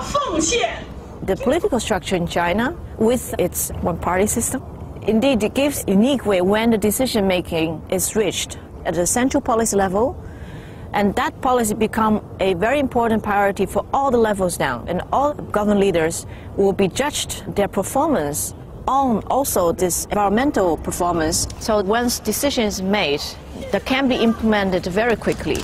The political structure in China, with its one-party system, indeed it gives a unique way when the decision-making is reached at the central policy level, and that policy become a very important priority for all the levels down, and all government leaders will be judged their performance on also this environmental performance. So once decision is made, that can be implemented very quickly.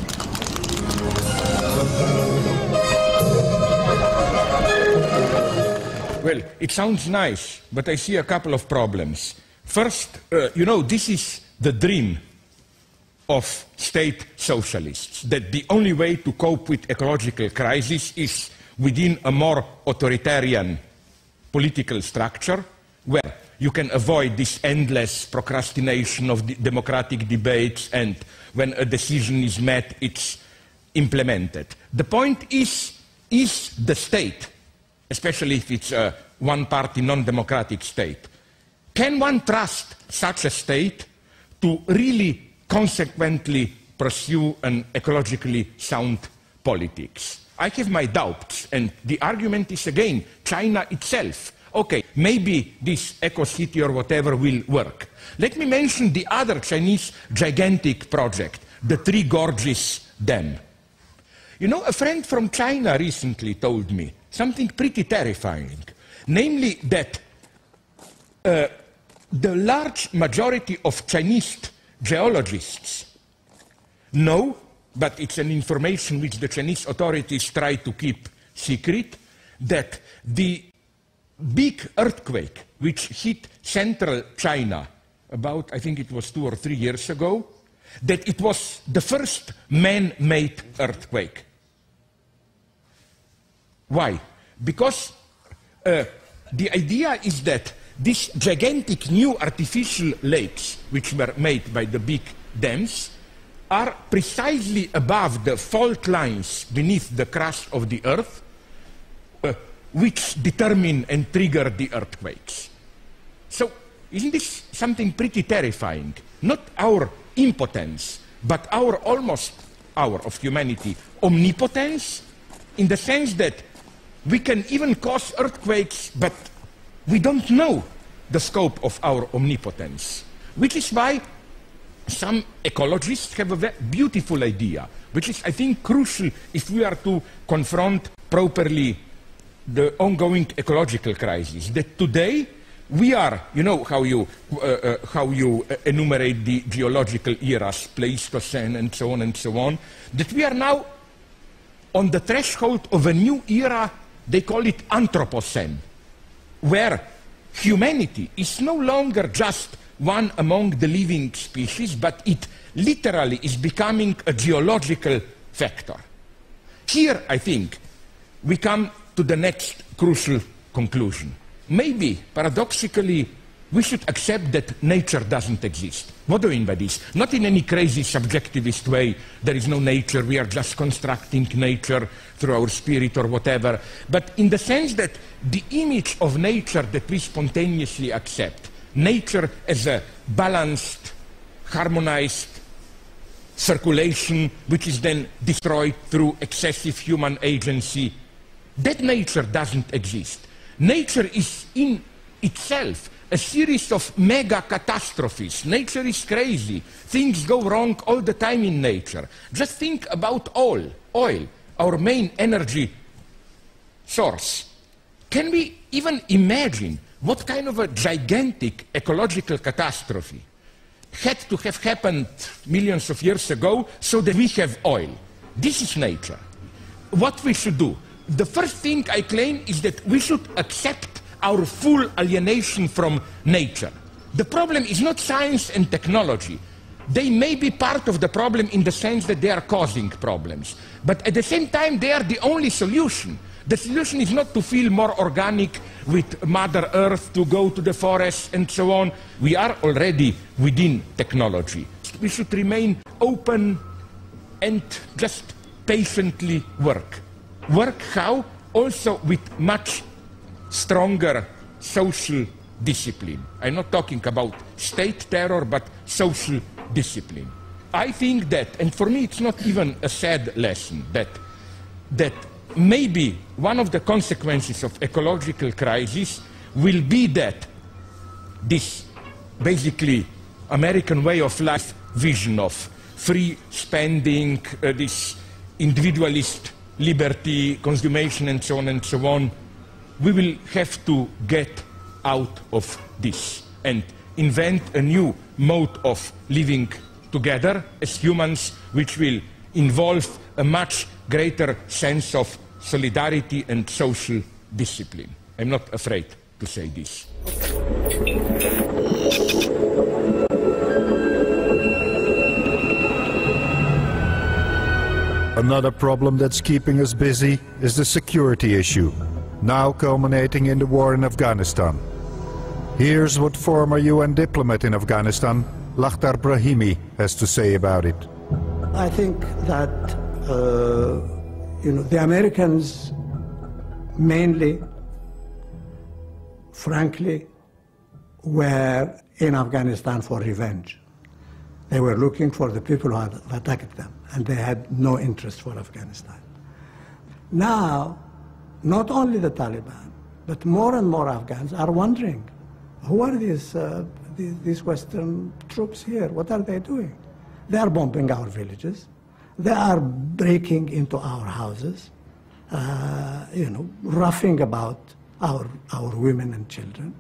Well, it sounds nice, but I see a couple of problems. First, this is the dream of state socialists, that the only way to cope with ecological crisis is within a more authoritarian political structure, where you can avoid this endless procrastination of the democratic debates, and when a decision is met, it's implemented. The point is the state, especially if it's a one-party, non-democratic state, can one trust such a state to really consequently pursue an ecologically sound politics? I have my doubts, and the argument is again China itself. Okay, maybe this eco-city or whatever will work. Let me mention the other Chinese gigantic project, the Three Gorges Dam. A friend from China recently told me something pretty terrifying, namely that the large majority of Chinese geologists know, but it's an information which the Chinese authorities try to keep secret, that the big earthquake which hit central China about, I think it was 2 or 3 years ago, that it was the first man-made earthquake. Why? Because the idea is that these gigantic new artificial lakes, which were made by the big dams, are precisely above the fault lines beneath the crust of the earth, which determine and trigger the earthquakes. So, isn't this something pretty terrifying? Not our impotence, but our of humanity, omnipotence, in the sense that we can even cause earthquakes, but we don't know the scope of our omnipotence. Which is why some ecologists have a beautiful idea, which is, I think, crucial if we are to confront properly the ongoing ecological crisis. That today we are, how you enumerate the geological eras, Pleistocene and so on, that we are now on the threshold of a new era. They call it Anthropocene, where humanity is no longer just one among the living species, but it literally is becoming a geological factor. Here, I think, we come to the next crucial conclusion. Maybe, paradoxically, we should accept that nature doesn't exist. What do I mean by this? Not in any crazy subjectivist way, there is no nature, we are just constructing nature through our spirit or whatever, but in the sense that the image of nature that we spontaneously accept, nature as a balanced, harmonized circulation which is then destroyed through excessive human agency, that nature doesn't exist. Nature is in itself a series of mega catastrophes. Nature is crazy. Things go wrong all the time in nature. Just think about oil, our main energy source. Can we even imagine what kind of a gigantic ecological catastrophe had to have happened millions of years ago so that we have oil? This is nature. What we should do? The first thing I claim is that we should accept our full alienation from nature. The problem is not science and technology. They may be part of the problem in the sense that they are causing problems. But at the same time, they are the only solution. The solution is not to feel more organic with Mother Earth, to go to the forest and so on. We are already within technology. We should remain open and just patiently work. Work how? Also with much stronger social discipline. I'm not talking about state terror, but social discipline. I think that, and for me it's not even a sad lesson, that maybe one of the consequences of ecological crisis will be that this basically American way of life vision of free spending, this individualist liberty, consummation and so on, we will have to get out of this and invent a new mode of living together as humans, which will involve a much greater sense of solidarity and social discipline. I'm not afraid to say this. Another problem that's keeping us busy is the security issue, now culminating in the war in Afghanistan. Here's what former UN diplomat in Afghanistan, Lakhdar Brahimi, has to say about it. I think that the Americans mainly, frankly, were in Afghanistan for revenge. They were looking for the people who had attacked them, and they had no interest for Afghanistan. Now, not only the Taliban, but more and more Afghans are wondering, who are these Western troops here? What are they doing? They are bombing our villages. They are breaking into our houses, roughing about our women and children.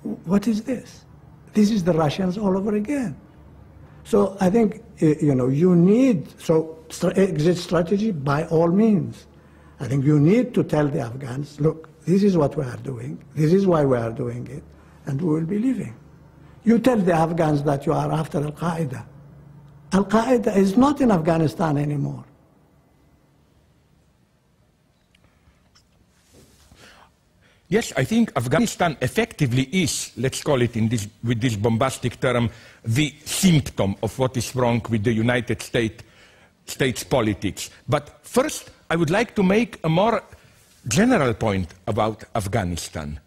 What is this? This is the Russians all over again. So I think, you need, exit strategy by all means. I think you need to tell the Afghans, look, this is what we are doing, this is why we are doing it, and we will be leaving. You tell the Afghans that you are after Al-Qaeda. Al-Qaeda is not in Afghanistan anymore. Yes, I think Afghanistan effectively is, let's call it with this bombastic term, the symptom of what is wrong with the United States politics. But first, I would like to make a more general point about Afghanistan.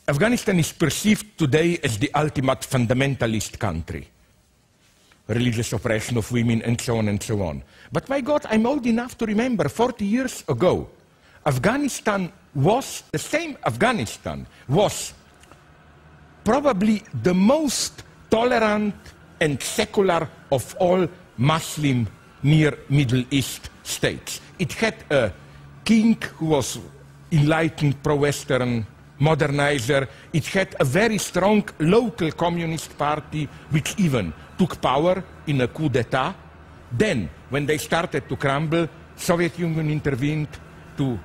Afghanistan is perceived today as the ultimate fundamentalist country. Religious oppression of women and so on and so on. But my God, I'm old enough to remember 40 years ago, the same Afghanistan was probably the most tolerant and secular of all Muslim near Middle East states. It had a king who was enlightened, pro-Western, modernizer. It had a very strong local communist party which even took power in a coup d'etat. Then, when they started to crumble, Soviet Union intervened to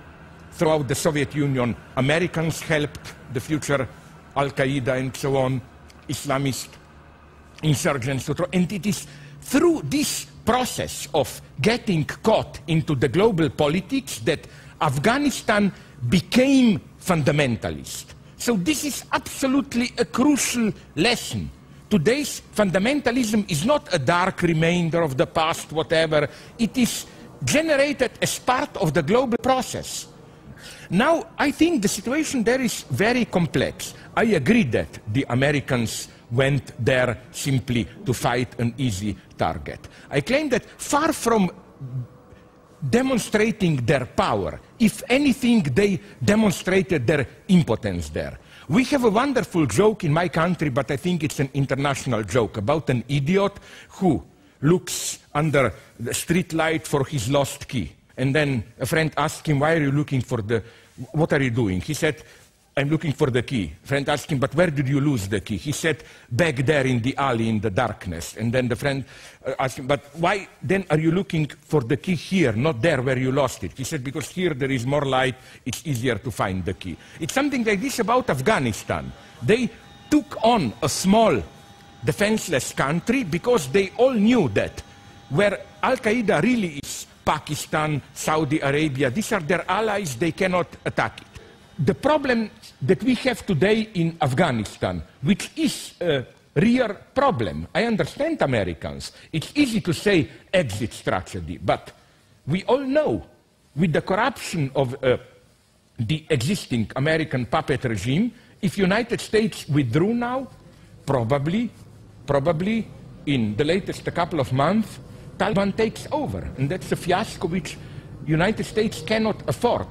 throw out the Soviet Union. Americans helped the future Al-Qaeda and so on, Islamist insurgents. And it is through this process of getting caught into the global politics that Afghanistan became fundamentalist. So this is absolutely a crucial lesson. Today's fundamentalism is not a dark remainder of the past, whatever. It is generated as part of the global process. Now, I think the situation there is very complex. I agree that the Americans went there simply to fight an easy target. I claim that far from demonstrating their power, if anything, they demonstrated their impotence there. We have a wonderful joke in my country, but I think it's an international joke, about an idiot who looks under the street light for his lost key. And then a friend asked him, why are you looking for what are you doing? He said, I'm looking for the key. A friend asked him, but where did you lose the key? He said, back there in the alley in the darkness. And then the friend asked him, but why then are you looking for the key here, not there where you lost it? He said, because here there is more light, it's easier to find the key. It's something like this about Afghanistan. They took on a small, defenseless country because they all knew that where Al-Qaeda really is, Pakistan, Saudi Arabia, these are their allies, they cannot attack it. The problem that we have today in Afghanistan, which is a real problem, I understand Americans, it's easy to say exit strategy, but we all know with the corruption of the existing American puppet regime, if United States withdrew now, probably in the latest couple of months, Taliban takes over, and that's a fiasco which United States cannot afford.